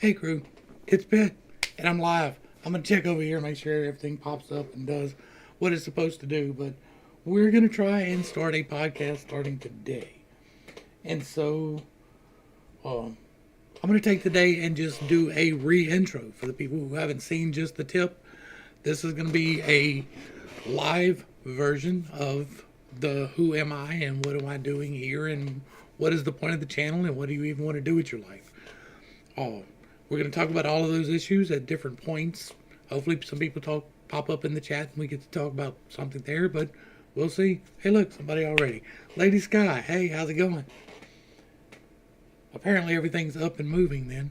Hey crew, it's Pitt, and I'm live. I'm gonna check over here, make sure everything pops up and does what it's supposed to do. But we're gonna try and start a podcast starting today. And so, I'm gonna take today and just do a re-intro for the people who haven't seen just the tip. This is gonna be a live version of the Who Am I and What Am I Doing Here and what is the point of the channel and what do you even want to do with your life. Oh, we're going to talk about all of those issues at different points. Hopefully some people pop up in the chat and we get to talk about something there, but we'll see. Hey, look, somebody already. Lady Sky, hey, how's it going? Apparently everything's up and moving then.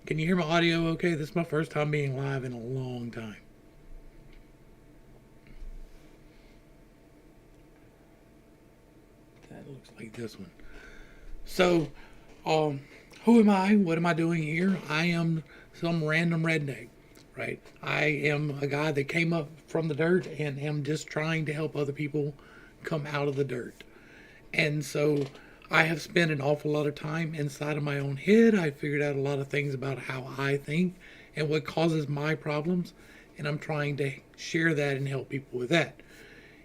Can you hear my audio okay? This is my first time being live in a long time. That looks like this one. So, who am I? What am I doing here? I am some random redneck, right? I am a guy that came up from the dirt and am just trying to help other people come out of the dirt. And so I have spent an awful lot of time inside of my own head. I figured out a lot of things about how I think and what causes my problems. And I'm trying to share that and help people with that.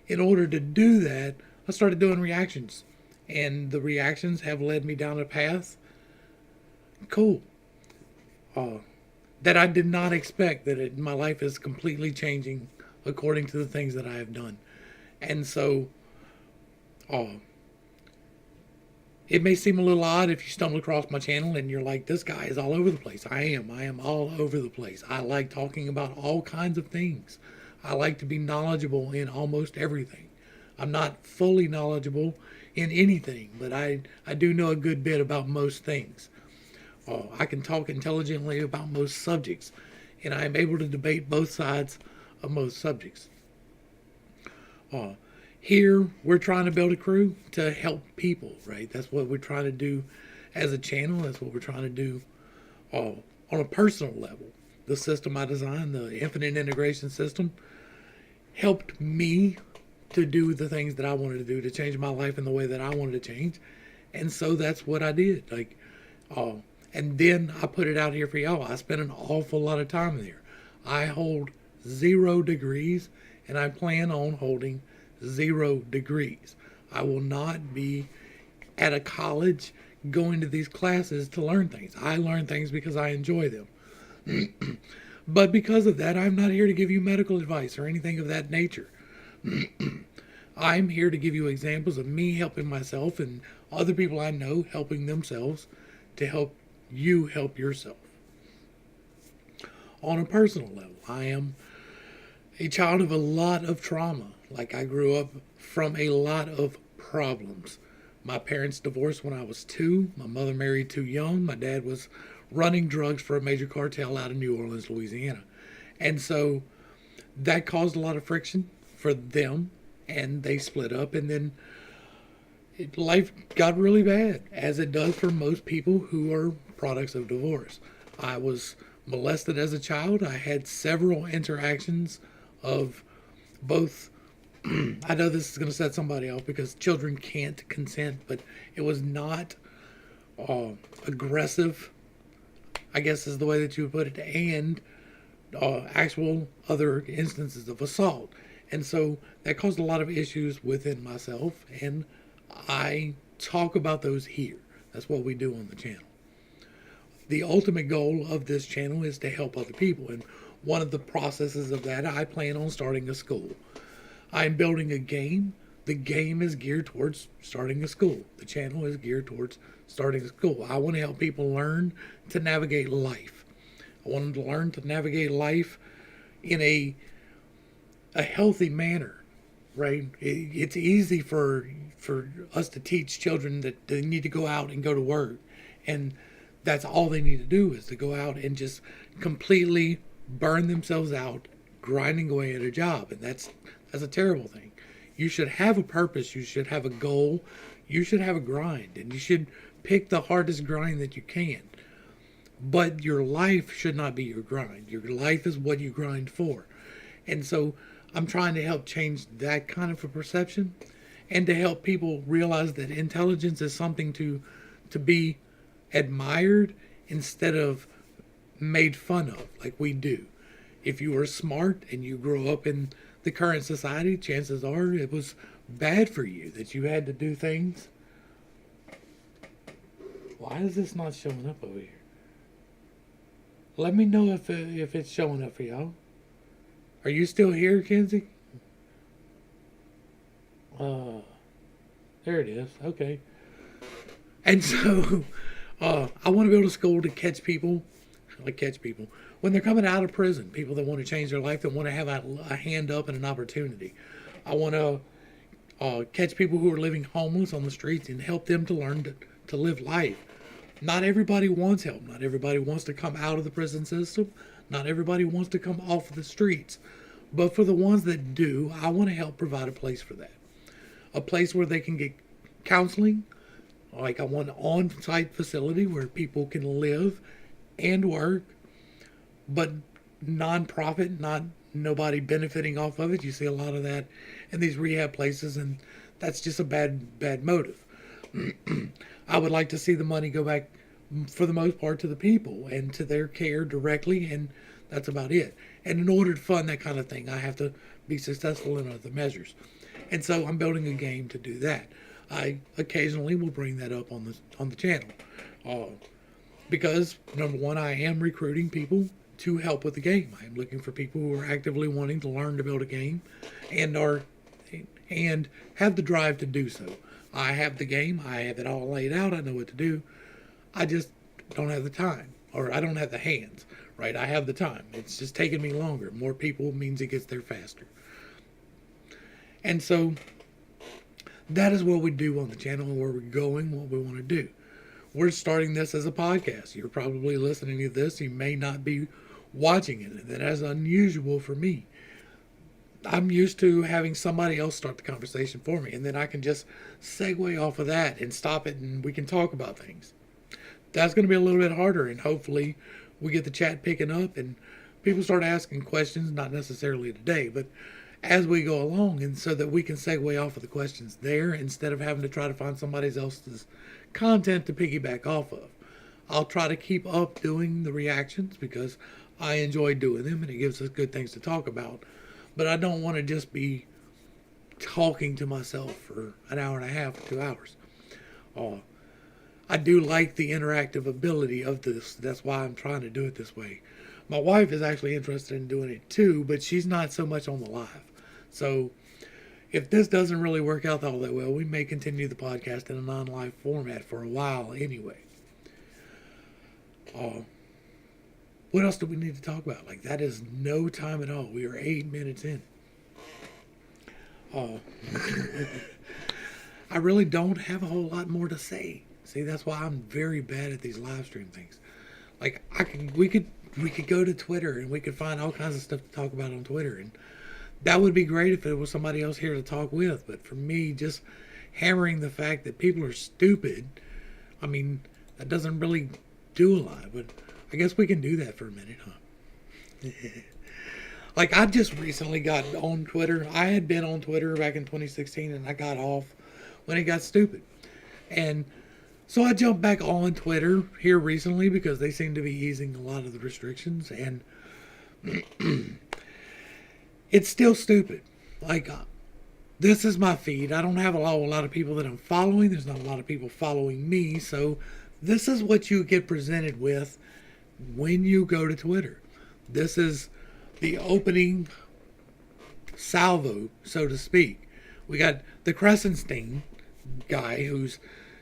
In order to do that, I started doing reactions. And the reactions have led me down a path. Cool. That I did not expect that my life is completely changing according to the things that I have done. And so, it may seem a little odd if you stumble across my channel and you're like, this guy is all over the place. I am all over the place. I like talking about all kinds of things. I like to be knowledgeable in almost everything. I'm not fully knowledgeable in anything, but I do know a good bit about most things. I can talk intelligently about most subjects, and I am able to debate both sides of most subjects. Here, we're trying to build a crew to help people, right? That's what we're trying to do as a channel. That's what we're trying to do on a personal level. The system I designed, the infinite integration system, helped me to do the things that I wanted to do, to change my life in the way that I wanted to change. And so that's what I did. And then I put it out here for y'all. I spent an awful lot of time there. I hold 0 degrees, and I plan on holding 0 degrees. I will not be at a college going to these classes to learn things. I learn things because I enjoy them. But because of that, I'm not here to give you medical advice or anything of that nature. I'm here to give you examples of me helping myself and other people I know helping themselves to help you help yourself. On a personal level, I am a child of a lot of trauma. Like, I grew up from a lot of problems. My parents divorced when I was 2. My mother married too young. My dad was running drugs for a major cartel out of New Orleans, Louisiana. And so that caused a lot of friction for them, and they split up, and then life got really bad, as it does for most people who are products of divorce. I was molested as a child. I had several interactions of both. I know this is going to set somebody off because children can't consent, but it was not aggressive, I guess is the way that you would put it, and actual other instances of assault. And so that caused a lot of issues within myself, and I talk about those here. That's what we do on the channel. The ultimate goal of this channel is to help other people, and one of the processes of that, I plan on starting a school. I'm building a game. The game is geared towards starting a school. The channel is geared towards starting a school. I want to help people learn to navigate life. I want them to learn to navigate life in a healthy manner, right? It's easy for us to teach children that they need to go out and go to work, and that's all they need to do is to go out and just completely burn themselves out grinding away at a job, and that's a terrible thing. You should have a purpose. You should have a goal. You should have a grind, and you should pick the hardest grind that you can. But your life should not be your grind. Your life is what you grind for. And so I'm trying to help change that kind of a perception, and to help people realize that intelligence is something to be admired instead of made fun of like we do. If you were smart and you grew up in the current society, chances are it was bad for you that you had to do things. Why is this not showing up over here? Let me know if it's showing up for y'all. Are you still here, Kenzie? There it is. Okay. And so, I want to build a school to catch people when they're coming out of prison. People that want to change their life, that want to have a hand up and an opportunity. I want to catch people who are living homeless on the streets and help them to learn to live life. Not everybody wants help. Not everybody wants to come out of the prison system. Not everybody wants to come off the streets. But for the ones that do, I want to help provide a place for that. A place where they can get counseling. Like I want an on-site facility where people can live and work, but non-profit, not nobody benefiting off of it. You see a lot of that in these rehab places, and that's just a bad motive. I would like to see the money go back, for the most part, to the people and to their care directly, and that's about it. And in order to fund that kind of thing, I have to be successful in other measures. And so I'm building a game to do that. I occasionally will bring that up on the channel, because number one, I am recruiting people to help with the game. I am looking for people who are actively wanting to learn to build a game, and have the drive to do so. I have the game. I have it all laid out. I know what to do. I just don't have the time, or I don't have the hands. Right? I have the time. It's just taking me longer. More people means it gets there faster. And so that is what we do on the channel, and where we're going, what we want to do. We're starting this as a podcast. You're probably listening to this. You may not be watching it, and that's unusual for me. I'm used to having somebody else start the conversation for me, and then I can just segue off of that and stop it, and we can talk about things. That's going to be a little bit harder, and hopefully we get the chat picking up and people start asking questions, not necessarily today, but as we go along, and so that we can segue off of the questions there instead of having to try to find somebody else's content to piggyback off of. I'll try to keep up doing the reactions because I enjoy doing them and it gives us good things to talk about. But I don't want to just be talking to myself for an hour and a half, 2 hours. I do like the interactive ability of this. That's why I'm trying to do it this way. My wife is actually interested in doing it too, but she's not so much on the live. So if this doesn't really work out all that well, we may continue the podcast in a non-live format for a while anyway. What else do we need to talk about? Like, that is no time at all. We are 8 minutes in. I really don't have a whole lot more to say. See, that's why I'm very bad at these live stream things. Like, we could go to Twitter and we could find all kinds of stuff to talk about on Twitter, and that would be great if it was somebody else here to talk with. But for me, just hammering the fact that people are stupid, I mean, that doesn't really do a lot. But I guess we can do that for a minute, huh? Like, I just recently got on Twitter. I had been on Twitter back in 2016, and I got off when it got stupid. And so I jumped back on Twitter here recently because they seem to be easing a lot of the restrictions, and it's still stupid. Like, this is my feed. I don't have a lot of people that I'm following. There's not a lot of people following me, so this is what you get presented with when you go to Twitter. This is the opening salvo, so to speak. We got the Crescenstein guy who's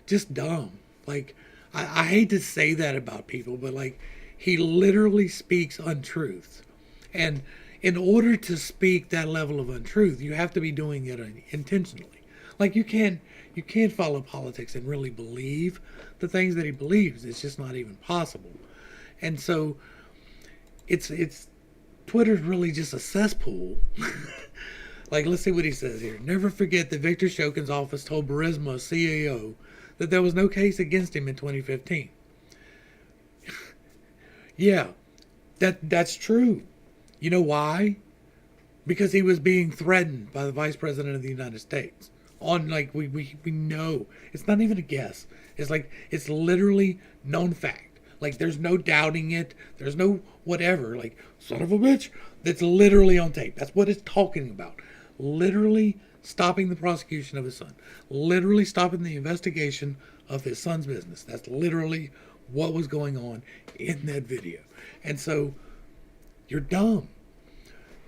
just dumb. Like, I hate to say that about people, but like, he literally speaks untruths. And in order to speak that level of untruth, you have to be doing it intentionally. Like, you can't follow politics and really believe the things that he believes. It's just not even possible. And so it's Twitter's really just a cesspool. Like, let's see what he says here. Never forget that Victor Shokin's office told Burisma CEO that there was no case against him in 2015. Yeah, that's true. You know why? Because he was being threatened by the Vice President of the United States. Like, we know. It's not even a guess. It's like, it's literally known fact. Like, there's no doubting it. There's no whatever. Like, son of a bitch. That's literally on tape. That's what it's talking about. Literally stopping the prosecution of his son. Literally stopping the investigation of his son's business. That's literally what was going on in that video. And so, you're dumb.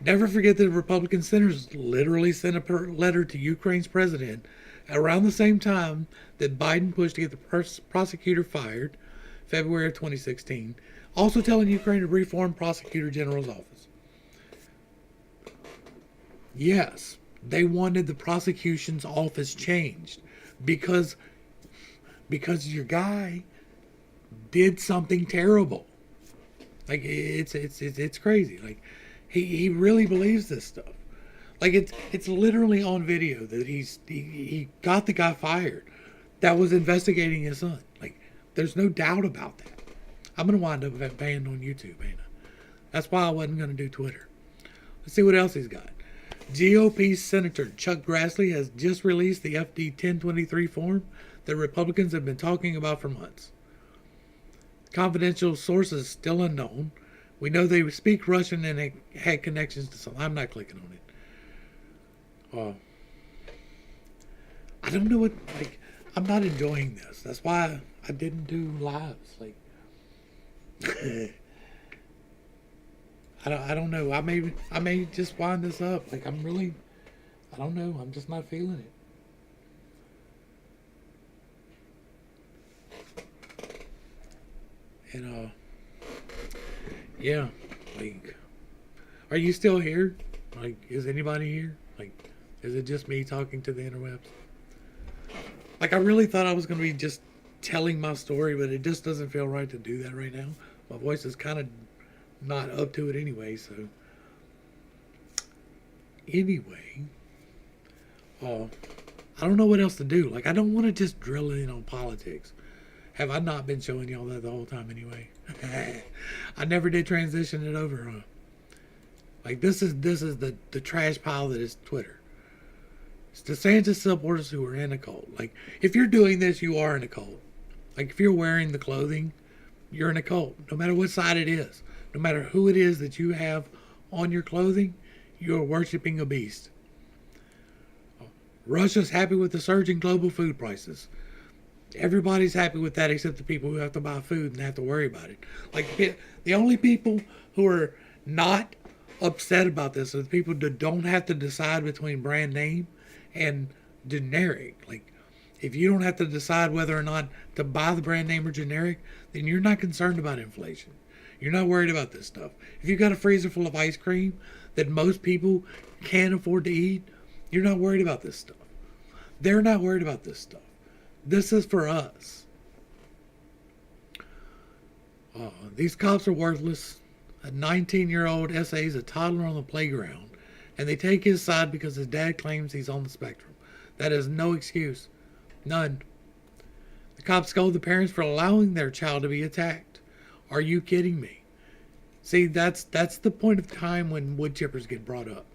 Never forget that Republican senators literally sent a letter to Ukraine's president around the same time that Biden pushed to get the prosecutor fired, February of 2016, also telling Ukraine to reform Prosecutor General's office. Yes, they wanted the prosecution's office changed because your guy did something terrible. Like, it's crazy. Like, he really believes this stuff. Like, it's literally on video that he got the guy fired that was investigating his son. Like, there's no doubt about that. I'm gonna wind up banned on YouTube, ain't I? That's why I wasn't gonna do Twitter. Let's see what else he's got. GOP Senator Chuck Grassley has just released the FD 1023 form that Republicans have been talking about for months. Confidential sources still unknown. We know they speak Russian and had connections to some. I'm not clicking on it. I don't know what, like, I'm not enjoying this. That's why I didn't do lives. Like, I don't know. I may just wind this up. Like, I don't know. I'm just not feeling it. And yeah, like, are you still here? Like, is anybody here? Like, is it just me talking to the interwebs? Like, I really thought I was going to be just telling my story, but it just doesn't feel right to do that right now. My voice is kind of not up to it anyway, so. Anyway, I don't know what else to do. Like, I don't want to just drill in on politics. Have I not been showing y'all that the whole time anyway? I never did transition it over, huh? Like, this is the trash pile that is Twitter. It's DeSantis supporters who are in a cult. Like, if you're doing this, you are in a cult. Like, if you're wearing the clothing, you're in a cult. No matter what side it is. No matter who it is that you have on your clothing, you're worshiping a beast. Russia's happy with the surging global food prices. Everybody's happy with that except the people who have to buy food and have to worry about it. Like, the only people who are not upset about this are the people that don't have to decide between brand name and generic. Like, if you don't have to decide whether or not to buy the brand name or generic, then you're not concerned about inflation. You're not worried about this stuff. If you've got a freezer full of ice cream that most people can't afford to eat, you're not worried about this stuff. They're not worried about this stuff. This is for us. These cops are worthless. A 19-year-old essays a toddler on the playground, and they take his side because his dad claims he's on the spectrum. That is no excuse. None. The cops scold the parents for allowing their child to be attacked. Are you kidding me? See, that's the point of time when wood chippers get brought up.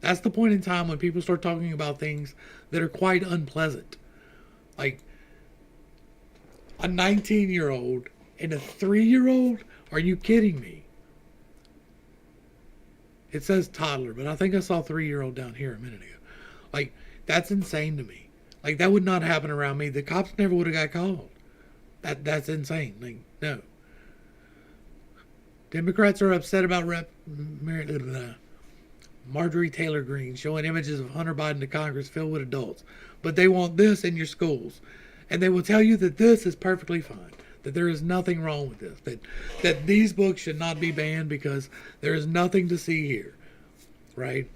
That's the point in time when people start talking about things that are quite unpleasant. Like, a 19-year-old and a 3-year-old? Are you kidding me? It says toddler, but I think I saw 3-year-old down here a minute ago. Like, that's insane to me. Like, that would not happen around me. The cops never would have got called. That's insane. Like, no. Democrats are upset about Marjorie Taylor Greene showing images of Hunter Biden to Congress filled with adults. But they want this in your schools. And they will tell you that this is perfectly fine. That there is nothing wrong with this. That these books should not be banned because there is nothing to see here. Right?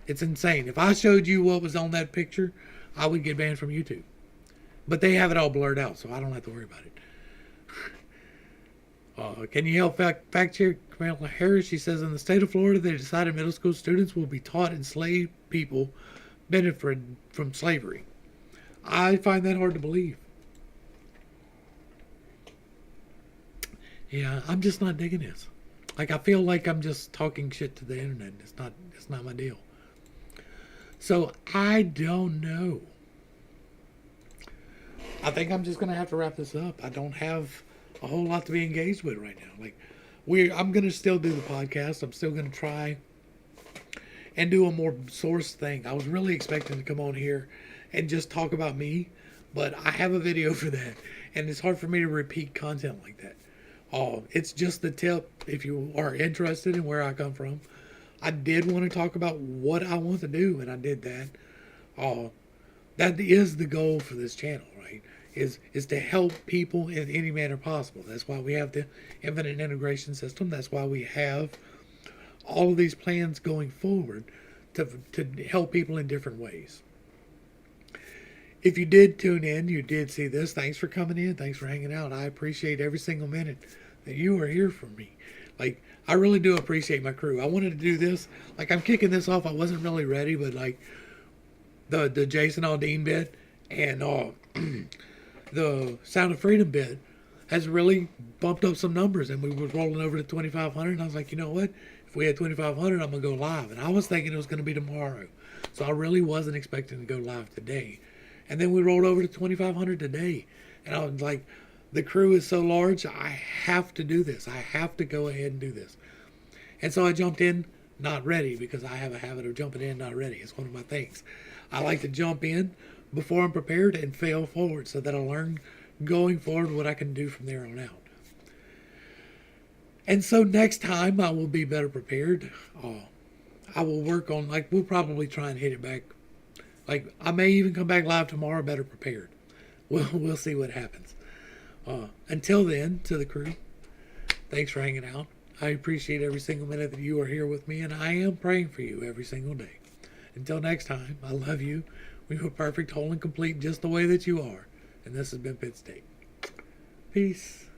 It's insane. If I showed you what was on that picture, I would get banned from YouTube. But they have it all blurred out, so I don't have to worry about it. Can you help fact check Kamala Harris? She says in the state of Florida, they decided middle school students will be taught enslaved people benefited from slavery. I find that hard to believe. Yeah, I'm just not digging this. Like, I feel like I'm just talking shit to the internet. It's not my deal. So I don't know. I think I'm just gonna have to wrap this up. I don't have a whole lot to be engaged with right now. Like I'm gonna still do the podcast. I'm still gonna try and do a more source thing. I was really expecting to come on here and just talk about me, but I have a video for that, and it's hard for me to repeat content like that. Oh, it's just the tip if you are interested in where I come from. I did want to talk about what I want to do, and I did that. Oh, that is the goal for this channel, right? Is to help people in any manner possible. That's why we have the infinite integration system. That's why we have all of these plans going forward to help people in different ways. If you did tune in, you did see this. Thanks for coming in. Thanks for hanging out. I appreciate every single minute that you are here for me. Like, I really do appreciate my crew. I wanted to do this. Like, I'm kicking this off. I wasn't really ready, but like the Jason Aldean bit and the Sound of Freedom bit has really bumped up some numbers, and we were rolling over to 2,500. And I was like, you know what? If we had 2,500, I'm gonna go live. And I was thinking it was gonna be tomorrow, so I really wasn't expecting to go live today. And then we rolled over to 2,500 today, and I was like, the crew is so large, I have to do this. I have to go ahead and do this. And so I jumped in, not ready, because I have a habit of jumping in not ready. It's one of my things. I like to jump in before I'm prepared and fail forward so that I learn going forward what I can do from there on out. And so next time I will be better prepared. I will work on, like, we'll probably try and hit it back. Like, I may even come back live tomorrow better prepared. We'll see what happens. Until then, to the crew, thanks for hanging out. I appreciate every single minute that you are here with me, and I am praying for you every single day. Until next time, I love you. We were perfect, whole, and complete just the way that you are. And this has been Pitt State. Peace.